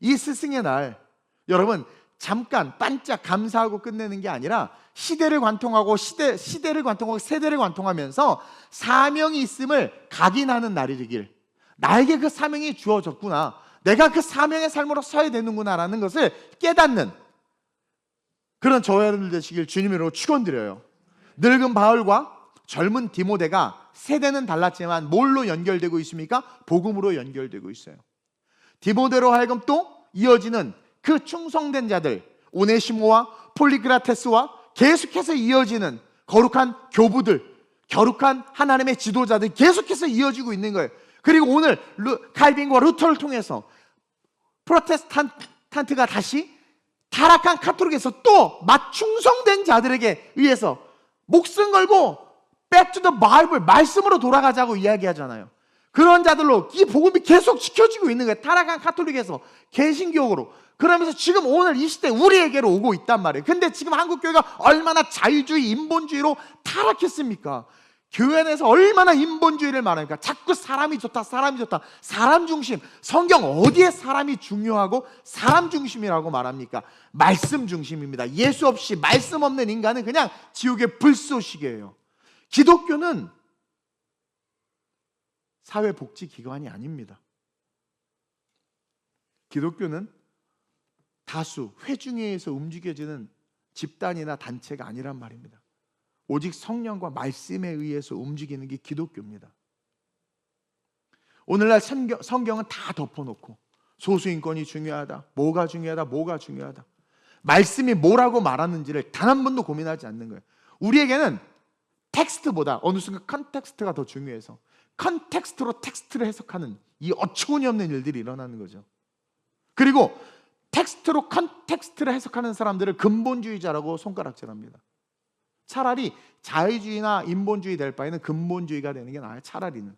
이 스승의 날, 여러분 잠깐 반짝 감사하고 끝내는 게 아니라 시대를 관통하고 시대를 관통하고 세대를 관통하면서 사명이 있음을 각인하는 날이길, 나에게 그 사명이 주어졌구나, 내가 그 사명의 삶으로 서야 되는구나라는 것을 깨닫는 그런 저와 여러분들 되시길 주님으로 축원드려요. 늙은 바울과 젊은 디모데가 세대는 달랐지만 뭘로 연결되고 있습니까? 복음으로 연결되고 있어요. 디모데로 하여금 또 이어지는 그 충성된 자들, 오네시모와 폴리그라테스와 계속해서 이어지는 거룩한 교부들, 거룩한 하나님의 지도자들 계속해서 이어지고 있는 거예요. 그리고 오늘 칼빈과 루터를 통해서 프로테스탄트가 다시 타락한 카톨릭에서 또 맞충성된 자들에게 의해서 목숨 걸고 Back to the Bible, 말씀으로 돌아가자고 이야기하잖아요. 그런 자들로 이 복음이 계속 지켜지고 있는 거예요. 타락한 카톨릭에서 개신교로. 그러면서 지금 오늘 이 시대 우리에게로 오고 있단 말이에요. 근데 지금 한국교회가 얼마나 자유주의, 인본주의로 타락했습니까? 교회 내에서 얼마나 인본주의를 말합니까? 자꾸 사람이 좋다, 사람이 좋다, 사람 중심. 성경 어디에 사람이 중요하고 사람 중심이라고 말합니까? 말씀 중심입니다. 예수 없이 말씀 없는 인간은 그냥 지옥의 불쏘시개예요. 기독교는 사회복지기관이 아닙니다. 기독교는 다수, 회중회에서 움직여지는 집단이나 단체가 아니란 말입니다. 오직 성령과 말씀에 의해서 움직이는 게 기독교입니다. 오늘날 성경은 다 덮어놓고 소수인권이 중요하다, 뭐가 중요하다, 뭐가 중요하다, 말씀이 뭐라고 말하는지를 단 한 번도 고민하지 않는 거예요. 우리에게는 텍스트보다 어느 순간 컨텍스트가 더 중요해서 컨텍스트로 텍스트를 해석하는 이 어처구니 없는 일들이 일어나는 거죠. 그리고 텍스트로 컨텍스트를 해석하는 사람들을 근본주의자라고 손가락질합니다. 차라리 자유주의나 인본주의 될 바에는 근본주의가 되는 게 나아요. 차라리는.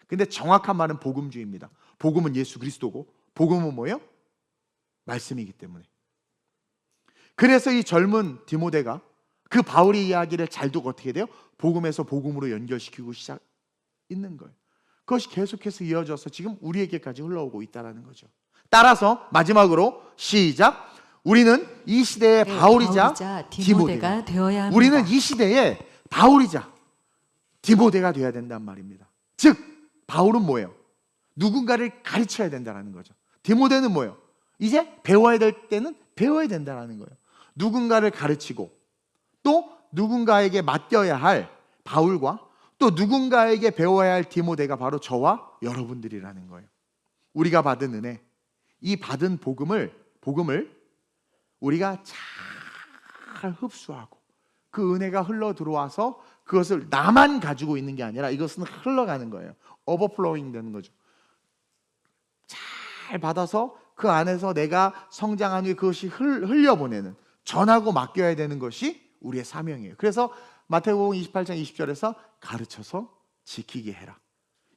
근데 정확한 말은 복음주의입니다. 복음은 예수 그리스도고, 복음은 뭐예요? 말씀이기 때문에. 그래서 이 젊은 디모데가 그 바울의 이야기를 잘 두고 어떻게 돼요? 복음에서 복음으로 연결시키고 있는 거예요. 그것이 계속해서 이어져서 지금 우리에게까지 흘러오고 있다는 거죠. 따라서 마지막으로 시작. 우리는 이 시대의 바울이자 디모데가 되어야 합니다. 우리는 이 시대의 바울이자 디모데가 되어야 된단 말입니다. 즉 바울은 뭐예요? 누군가를 가르쳐야 된다는 거죠. 디모데는 뭐예요? 이제 배워야 될 때는 배워야 된다는 거예요. 누군가를 가르치고 또 누군가에게 맡겨야 할 바울과 또 누군가에게 배워야 할 디모데가 바로 저와 여러분들이라는 거예요. 우리가 받은 은혜, 이 받은 복음을 우리가 잘 흡수하고 그 은혜가 흘러 들어와서 그것을 나만 가지고 있는 게 아니라 이것은 흘러가는 거예요. 오버플로잉 되는 거죠. 잘 받아서 그 안에서 내가 성장한 후에 그것이 흘려보내는, 전하고 맡겨야 되는 것이 우리의 사명이에요. 그래서 마태복음 28장 20절에서 가르쳐서 지키게 해라.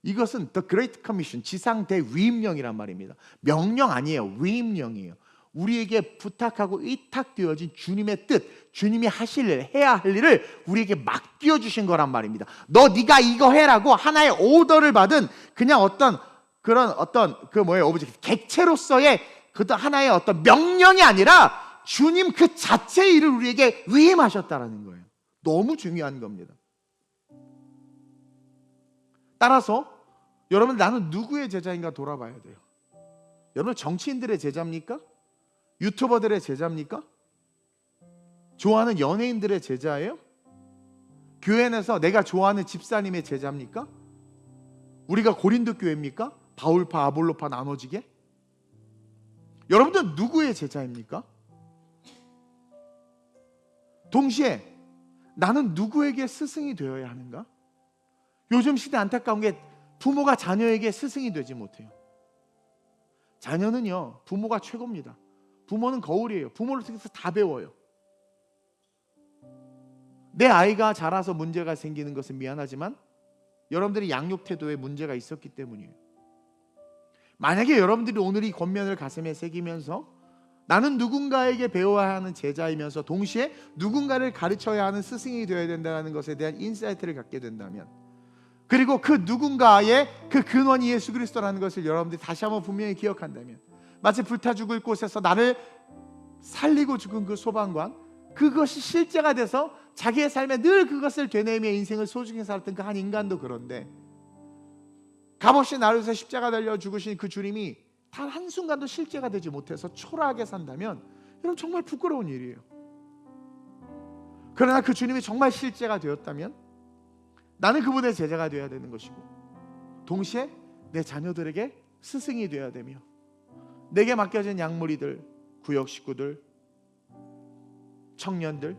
이것은 The Great Commission, 지상 대위임령이란 말입니다. 명령 아니에요. 위임령이에요. 우리에게 부탁하고 위탁되어진 주님의 뜻, 주님이 하실 일, 해야 할 일을 우리에게 맡겨주신 거란 말입니다. 네가 이거 해라고 하나의 오더를 받은 그냥 오브젝트, 객체로서의 그 하나의 어떤 명령이 아니라 주님 그 자체의 일을 우리에게 위임하셨다라는 거예요. 너무 중요한 겁니다. 따라서 여러분, 나는 누구의 제자인가 돌아봐야 돼요. 여러분, 정치인들의 제자입니까? 유튜버들의 제자입니까? 좋아하는 연예인들의 제자예요? 교회 내에서 내가 좋아하는 집사님의 제자입니까? 우리가 고린도 교회입니까? 바울파, 아볼로파 나눠지게? 여러분들 누구의 제자입니까? 동시에 나는 누구에게 스승이 되어야 하는가? 요즘 시대 안타까운 게 부모가 자녀에게 스승이 되지 못해요. 자녀는요, 부모가 최고입니다. 부모는 거울이에요. 부모를 통해서 다 배워요. 내 아이가 자라서 문제가 생기는 것은 미안하지만 여러분들이 양육 태도에 문제가 있었기 때문이에요. 만약에 여러분들이 오늘 이 권면을 가슴에 새기면서 나는 누군가에게 배워야 하는 제자이면서 동시에 누군가를 가르쳐야 하는 스승이 되어야 된다는 것에 대한 인사이트를 갖게 된다면, 그리고 그 누군가의 그 근원이 예수 그리스도라는 것을 여러분들이 다시 한번 분명히 기억한다면, 마치 불타 죽을 곳에서 나를 살리고 죽은 그 소방관, 그것이 실제가 돼서 자기의 삶에 늘 그것을 되뇌이며 인생을 소중히 살았던 그 한 인간도 그런데 값없이 나를 위해서 십자가 달려 죽으신 그 주님이 단 한순간도 실제가 되지 못해서 초라하게 산다면 여러분, 정말 부끄러운 일이에요. 그러나 그 주님이 정말 실제가 되었다면 나는 그분의 제자가 되어야 되는 것이고, 동시에 내 자녀들에게 스승이 되어야 되며, 내게 맡겨진 양무리들, 구역 식구들, 청년들,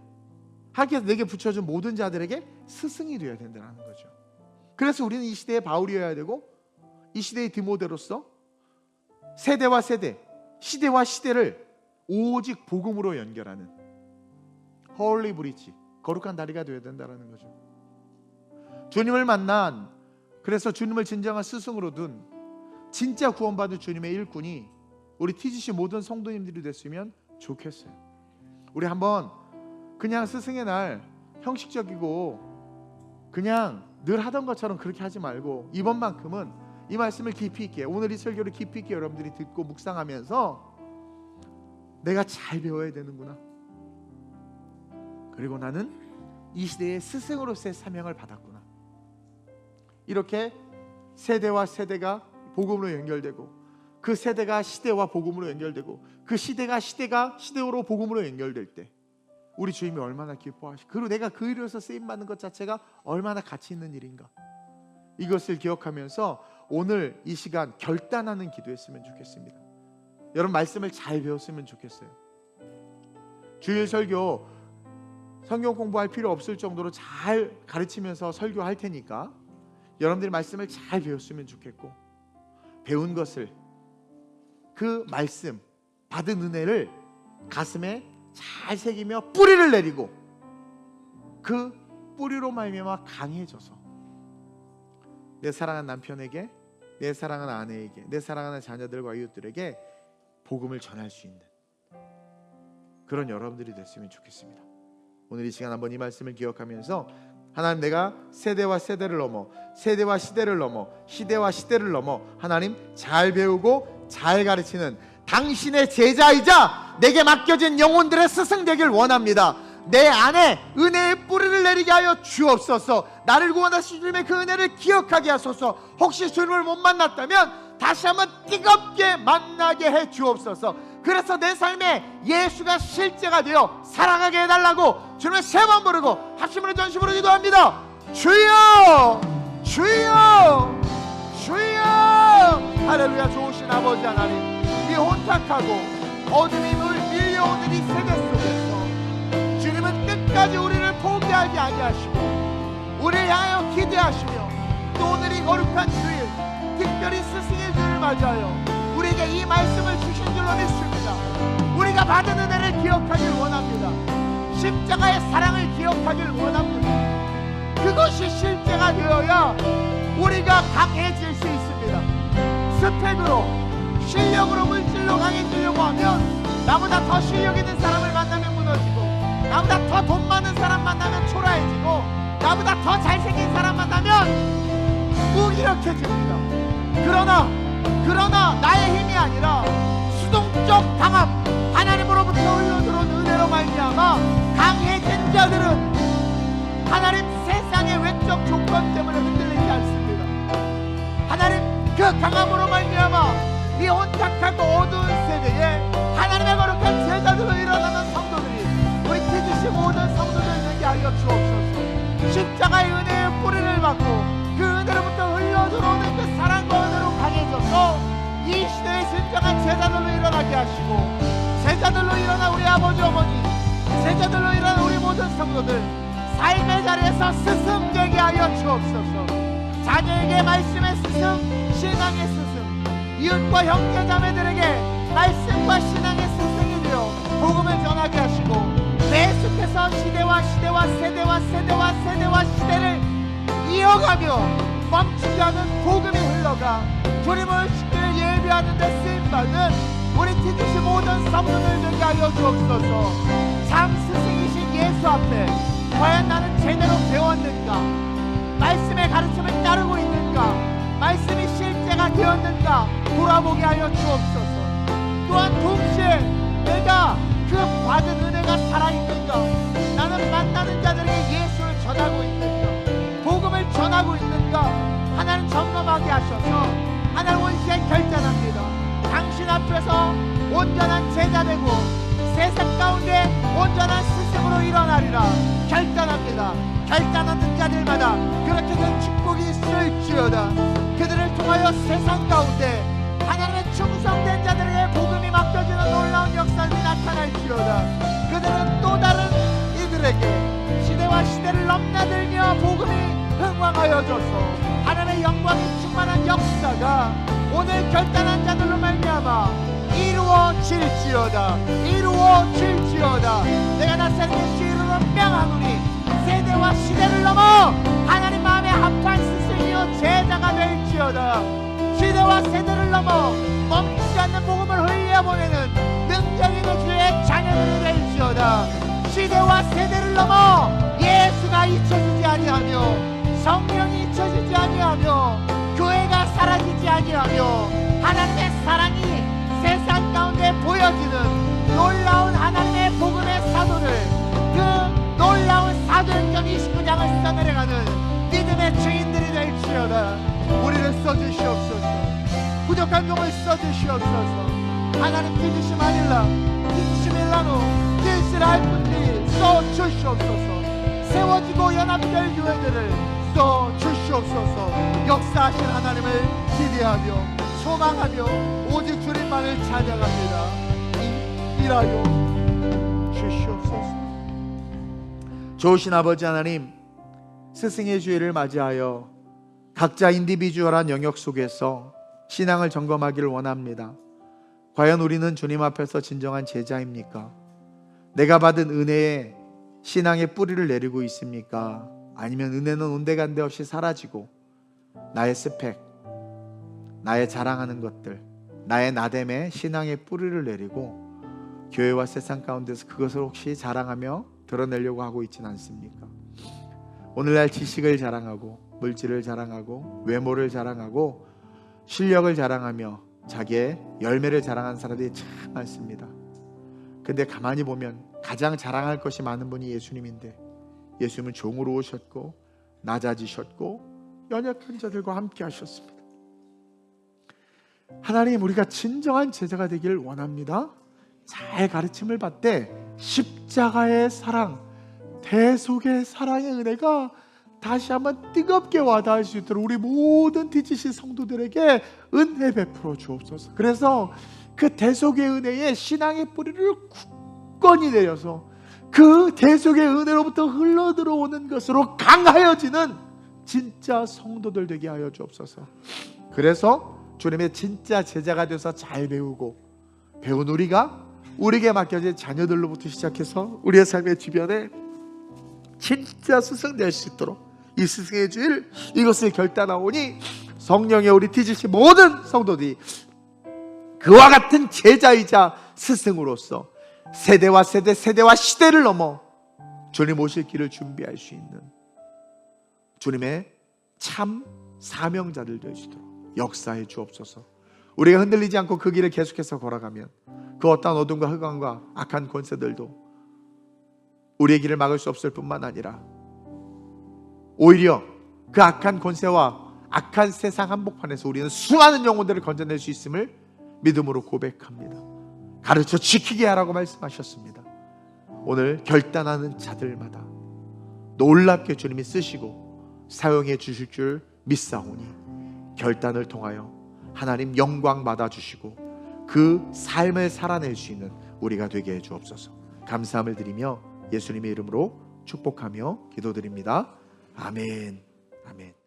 하나님께서 내게 붙여준 모든 자들에게 스승이 되어야 된다는 거죠. 그래서 우리는 이 시대의 바울이어야 되고, 이 시대의 디모데로서 세대와 세대, 시대와 시대를 오직 복음으로 연결하는 홀리 브리지, 거룩한 다리가 되어야 된다는 거죠. 주님을 만난, 그래서 주님을 진정한 스승으로 둔 진짜 구원받은 주님의 일꾼이 우리 TGC 모든 성도님들이 됐으면 좋겠어요. 우리 한번 그냥 스승의 날 형식적이고 그냥 늘 하던 것처럼 그렇게 하지 말고, 이번만큼은 이 말씀을 깊이 있게, 오늘 이 설교를 깊이 있게 여러분들이 듣고 묵상하면서 내가 잘 배워야 되는구나, 그리고 나는 이 시대의 스승으로서의 사명을 받았구나, 이렇게 세대와 세대가 복음으로 연결되고, 그 세대가 시대와 복음으로 연결되고, 그 시대가 시대로 복음으로 연결될 때 우리 주님이 얼마나 기뻐하시고, 그리고 내가 그 일을 위해서 쓰임받는 것 자체가 얼마나 가치 있는 일인가, 이것을 기억하면서 오늘 이 시간 결단하는 기도했으면 좋겠습니다. 여러분, 말씀을 잘 배웠으면 좋겠어요. 주일 설교 성경 공부할 필요 없을 정도로 잘 가르치면서 설교할 테니까 여러분들이 말씀을 잘 배웠으면 좋겠고, 배운 것을, 그 말씀, 받은 은혜를 가슴에 잘 새기며 뿌리를 내리고, 그 뿌리로 말미암아 강해져서 내 사랑하는 남편에게, 내 사랑하는 아내에게, 내 사랑하는 자녀들과 이웃들에게 복음을 전할 수 있는 그런 여러분들이 됐으면 좋겠습니다. 오늘 이 시간 한번 이 말씀을 기억하면서, 하나님, 내가 세대와 세대를 넘어, 세대와 시대를 넘어, 시대와 시대를 넘어 하나님 잘 배우고 잘 가르치는 당신의 제자이자 내게 맡겨진 영혼들의 스승 되길 원합니다. 내 안에 은혜의 뿌리를 내리게 하여 주옵소서. 나를 구원하신 주님의 그 은혜를 기억하게 하소서. 혹시 주님을 못 만났다면 다시 한번 뜨겁게 만나게 해 주옵소서. 그래서 내 삶에 예수가 실제가 되어 살아가게 해달라고 주님의 세 번 부르고 합심으로 전심으로 기도합니다. 주여, 주여, 주여. 할렐루야. 좋으신 아버지 하나님, 이 혼탁하고 어둠이 밀려오는 이 세대 속에서 주님은 끝까지 우리를 포기하지 아니하시고 우리를 향하여 기대하시며, 또 오늘 이 거룩한 주일, 특별히 스승의 주일을 맞아요 우리에게 이 말씀을 주신 줄로 믿습니다. 우리가 받은 은혜를 기억하길 원합니다. 십자가의 사랑을 기억하길 원합니다. 그것이 실제가 되어야 우리가 강해질 수 있습니다. 스펙으로, 실력으로, 물질로 강해지려고 하면 나보다 더 실력 있는 사람을 만나면 무너지고, 나보다 더 돈 많은 사람 만나면 초라해지고, 나보다 더 잘생긴 사람 만나면 무기력해집니다. 그러나 나의 힘이 아니라 수동적 강함, 하나님으로부터 흘러들어온 은혜로 말미암아 강해진 자들은 하나님 세상의 외적 조건 때문에 흔들리지 않습니다. 하나님 그 강함으로 말미암아 이 혼탁하고 어두운 세대에 하나님의 거룩한 제자들로 일어나는 성도들이, 우리 TGC 모든 성도들 되게 하여 주옵소서. 십자가의 은혜의 뿌리를 받고 그 은혜로부터 흘러들어오는 그 사랑과 은혜로 강해져서 이 시대의 진정한 제자들로 일어나게 하시고, 제자들로 일어나 우리 아버지 어머니, 제자들로 일어나 우리 모든 성도들 삶의 자리에서 스승 되게 하여 주옵소서. 자녀에게 말씀의 스승, 신앙의 스승, 이웃과 형제 자매들에게 말씀과 신앙의 스승이 되어 복음을 전하게 하시고, 계속해서 시대와 시대를 이어가며 멈추지 않은 복음이 흘러가 주님을 시대를 예배하는 데 쓰임받는 우리 TGC 모든 성도들 되게 하여 주옵소서. 참 스승이신 예수 앞에 과연 나는 제대로 배웠는가? 말씀의 가르침을 따르고 있는가? 말씀이 실제가 되었는가? 돌아보게 하여 주옵소서. 또한 동시에 내가 그 받은 은혜가 살아있는가? 나는 만나는 자들에게 예수를 전하고 있는가? 복음을 전하고 있는가? 하나님 점검하게 하셔서 하나님 원시에 결단합니다. 당신 앞에서 온전한 제자 되고 세상 가운데 온전한 스승으로 일어나리라 결단합니다. 결단하는 자들마다 그렇게 된 축복이 있을지어다. 그들을 통하여 세상 가운데 하나님의 충성된 자들에게 복음이 맡겨지는 놀라운 역사들이 나타날지어다. 그들은 또 다른 이들에게 시대와 시대를 넘나들며 복음이 흥왕하여져서 하나님의 영광이 충만한 역사가 오늘 결단한 자들로 말미암아 이루어질지어다. 내가 나사렛 예수 이름으로 명하노니 세대와 시대를 넘어 하나님 마음에 합한 스승이요 제자가 될지어다. 시대와 세대를 넘어 멈추지 않는 복음을 흘려보내는 능력 있는 주의 자녀들이 될지어다. 시대와 세대를 넘어 예수가 잊혀지지 아니하며 성령이 잊혀지지 아니하며 교회가 사라지지 아니하며 하나님의 사랑이 세상 가운데 보여지는 놀라운 하나님의 복음의 사도를, 그 놀라운 사도행전 29장을 써내려가는 믿음의 주인들이 될지어다. 우리를 써주시옵소서. 부족한 종을 써주시옵소서. 하나님 TGC 마닐라, TGC 밀라노, TGC 라이프니 써주시옵소서. 세워지고 연합될 교회들을 써주시옵소서. 역사하신 하나님을 기대하며 소망하며 오직 주님만을 찬양합니다. 일하여 주시옵소서. 좋으신 아버지 하나님, 스승의 주일을 맞이하여 각자 인디비주얼한 영역 속에서 신앙을 점검하기를 원합니다. 과연 우리는 주님 앞에서 진정한 제자입니까? 내가 받은 은혜에 신앙의 뿌리를 내리고 있습니까? 아니면 은혜는 온데간데 없이 사라지고 나의 스펙, 나의 자랑하는 것들, 나의 나됨에 신앙의 뿌리를 내리고 교회와 세상 가운데서 그것을 혹시 자랑하며 드러내려고 하고 있지는 않습니까? 오늘날 지식을 자랑하고 물질을 자랑하고 외모를 자랑하고 실력을 자랑하며 자기의 열매를 자랑하는 사람들이 참 많습니다. 근데 가만히 보면 가장 자랑할 것이 많은 분이 예수님인데, 예수님은 종으로 오셨고 낮아지셨고 연약한 자들과 함께 하셨습니다. 하나님, 우리가 진정한 제자가 되기를 원합니다. 잘 가르침을 받되 십자가의 사랑, 대속의 사랑의 은혜가 다시 한번 뜨겁게 와닿을 수 있도록 우리 모든 TGC 성도들에게 은혜 베풀어 주옵소서. 그래서 그 대속의 은혜에 신앙의 뿌리를 굳건히 내려서 그 대속의 은혜로부터 흘러 들어오는 것으로 강하여지는 진짜 성도들 되게 하여 주옵소서. 그래서 주님의 진짜 제자가 되어서 잘 배우고 배운 우리가 우리에게 맡겨진 자녀들로부터 시작해서 우리의 삶의 주변에 진짜 스승 될 수 있도록 이 스승의 주일 이것을 결단하오니 성령의 우리 TGC 모든 성도들이 그와 같은 제자이자 스승으로서 세대와 세대, 세대와 시대를 넘어 주님 오실 길을 준비할 수 있는 주님의 참 사명자들 될 수 있도록 역사해 주옵소서. 우리가 흔들리지 않고 그 길을 계속해서 걸어가면 그 어떠한 어둠과 흑암과 악한 권세들도 우리의 길을 막을 수 없을 뿐만 아니라 오히려 그 악한 권세와 악한 세상 한복판에서 우리는 수많은 영혼들을 건져낼 수 있음을 믿음으로 고백합니다. 가르쳐 지키게 하라고 말씀하셨습니다. 오늘 결단하는 자들마다 놀랍게 주님이 쓰시고 사용해 주실 줄 믿사오니 결단을 통하여 하나님 영광 받아 주시고 그 삶을 살아낼 수 있는 우리가 되게 해 주옵소서. 감사함을 드리며 예수님의 이름으로 축복하며 기도드립니다. 아멘. 아멘.